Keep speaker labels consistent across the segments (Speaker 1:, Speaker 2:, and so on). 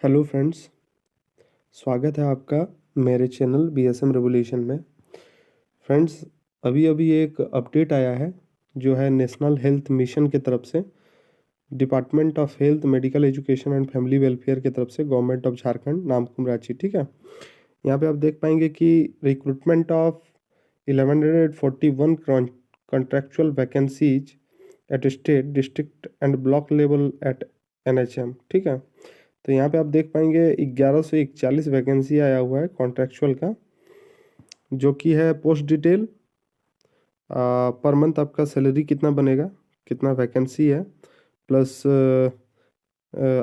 Speaker 1: Hello friends, स्वागत है आपका मेरे चैनल बीएसएम रेवोल्यूशन में। फ्रेंड्स, अभी अभी एक अपडेट आया है जो है नेशनल हेल्थ मिशन की तरफ से, department of health medical education and family welfare की तरफ से, गवर्नमेंट ऑफ झारखंड, नामकुम रांची। ठीक है, यहाँ पे आप देख पाएंगे कि recruitment of 1141 contractual vacancies at state, district and block level at NHM. ठीक है, तो यहाँ पे आप देख पाएंगे 1141 वैकेंसी आया हुआ है कॉन्ट्रेक्चुअल का, जो कि है पोस्ट डिटेल, पर मंथ आपका सैलरी कितना बनेगा, कितना वैकेंसी है, प्लस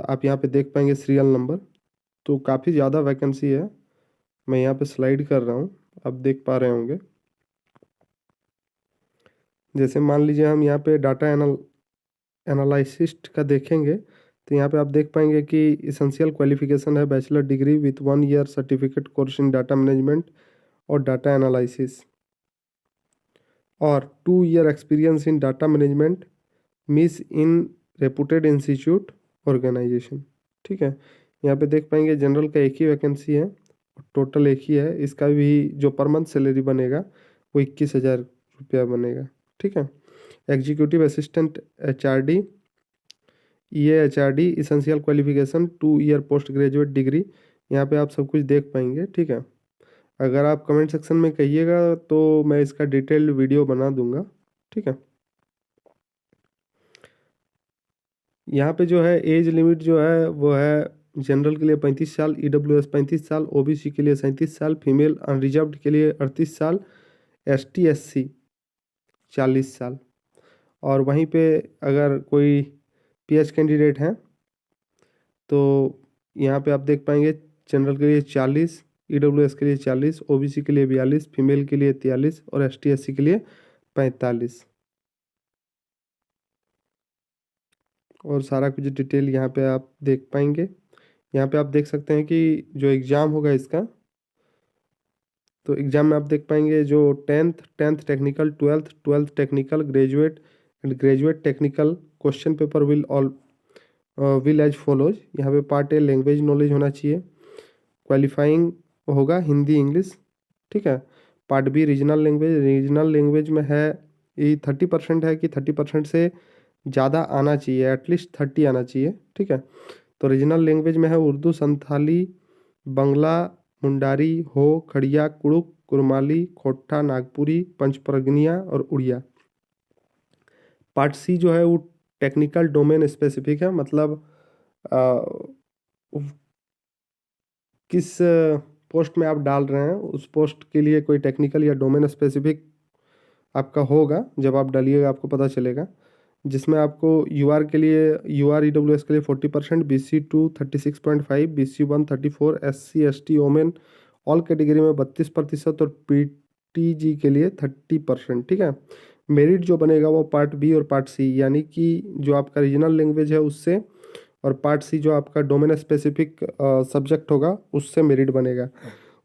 Speaker 1: आप यहाँ पे देख पाएंगे सीरियल नंबर। तो काफ़ी ज़्यादा वैकेंसी है। मैं यहाँ पे स्लाइड कर रहा हूँ, आप देख पा रहे होंगे। जैसे मान लीजिए हम यहाँ पे डाटा एनालिसिस्ट का देखेंगे, तो यहाँ पे आप देख पाएंगे कि इसेंशियल क्वालिफिकेशन है bachelor degree with 1 year certificate course in data management और डाटा एनालिसिस, और 2 year experience in data management MIS in reputed institute organisation. ठीक है, यहाँ पे देख पाएंगे जनरल का एक ही वैकेंसी है, टोटल एक ही है। इसका भी जो पर मंथ सैलरी बनेगा वो 21,000 रुपया बनेगा। ठीक है, executive assistant HRD, EA HRD, essential qualification 2 year post graduate degree. यहाँ पे आप सब कुछ देख पाएंगे। ठीक है, अगर आप कमेंट सेक्शन में कहिएगा तो मैं इसका डिटेल्ड वीडियो बना दूंगा। ठीक है, यहाँ पे जो है एज लिमिट जो है वो है जनरल के लिए 35 साल, EWS 35 साल, OBC के लिए 37 साल, फीमेल अनरिजर्व्ड के लिए 38 साल, ST SC 40 साल। और वहीं पे अगर कोई PH कैंडिडेट हैं तो यहाँ पे आप देख पाएंगे जनरल के लिए 40, EWS के लिए 40, OBC के लिए 42, फीमेल के लिए 43 और ST SC के लिए 45। और सारा कुछ डिटेल यहाँ पे आप देख पाएंगे। यहाँ पे आप देख सकते हैं कि जो एग्ज़ाम होगा इसका, तो एग्ज़ाम में आप देख पाएंगे जो 10th technical, 12th technical, graduate and graduate technical question paper will as follows. यहाँ पे पार्ट ए लैंग्वेज नॉलेज होना चाहिए, क्वालिफाइंग होगा हिंदी इंग्लिश। ठीक है, पार्ट बी रीजनल लैंग्वेज में है ये 30% है कि 30% से ज़्यादा आना चाहिए, एटलीस्ट 30 आना चाहिए। ठीक है, तो रीजनल लैंग्वेज में है उर्दू, संथाली, बंगला, मुंडारी, हो, खड़िया, कुड़ुक, कुरमाली, खोटा, नागपुरी, पंचप्रगनिया और उड़िया। पार्ट सी जो है वो टेक्निकल डोमेन स्पेसिफिक है, मतलब किस पोस्ट में आप डाल रहे हैं उस पोस्ट के लिए कोई टेक्निकल या डोमेन स्पेसिफिक आपका होगा। जब आप डालिएगा आपको पता चलेगा, जिसमें आपको UR के लिए, UR EWS के लिए 40%, BC2 36.5, BC1 34, SC ST women all category में 32% और PTG के लिए 30%। ठीक है, मेरिट जो बनेगा वो पार्ट बी और पार्ट सी, यानी कि जो आपका रीजनल लैंग्वेज है उससे, और पार्ट सी जो आपका डोमेन स्पेसिफिक सब्जेक्ट होगा उससे मेरिट बनेगा।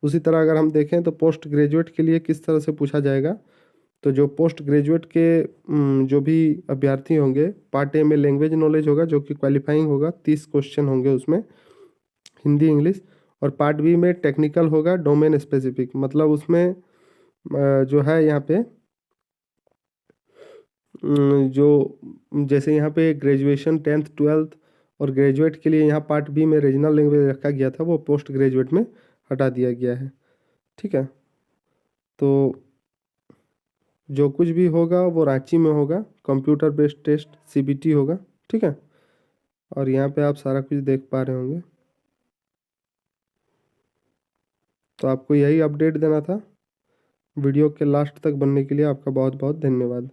Speaker 1: उसी तरह अगर हम देखें तो पोस्ट ग्रेजुएट के लिए किस तरह से पूछा जाएगा, तो जो पोस्ट ग्रेजुएट के जो भी अभ्यर्थी होंगे, पार्ट ए में लैंग्वेज नॉलेज होगा जो कि क्वालिफाइंग होगा, 30 क्वेश्चन होंगे उसमें हिंदी इंग्लिश, और पार्ट बी में टेक्निकल होगा डोमेन स्पेसिफिक, मतलब उसमें जो है यहाँ पे जो जैसे यहाँ पे ग्रेजुएशन 10th 12th और ग्रेजुएट के लिए यहाँ पार्ट बी में रीजनल लैंग्वेज रखा गया था, वो पोस्ट ग्रेजुएट में हटा दिया गया है। ठीक है, तो जो कुछ भी होगा वो रांची में होगा, कंप्यूटर बेस्ड टेस्ट CBT होगा। ठीक है, और यहाँ पे आप सारा कुछ देख पा रहे होंगे। तो आपको यही अपडेट देना था। वीडियो के लास्ट तक बनने के लिए आपका बहुत बहुत धन्यवाद।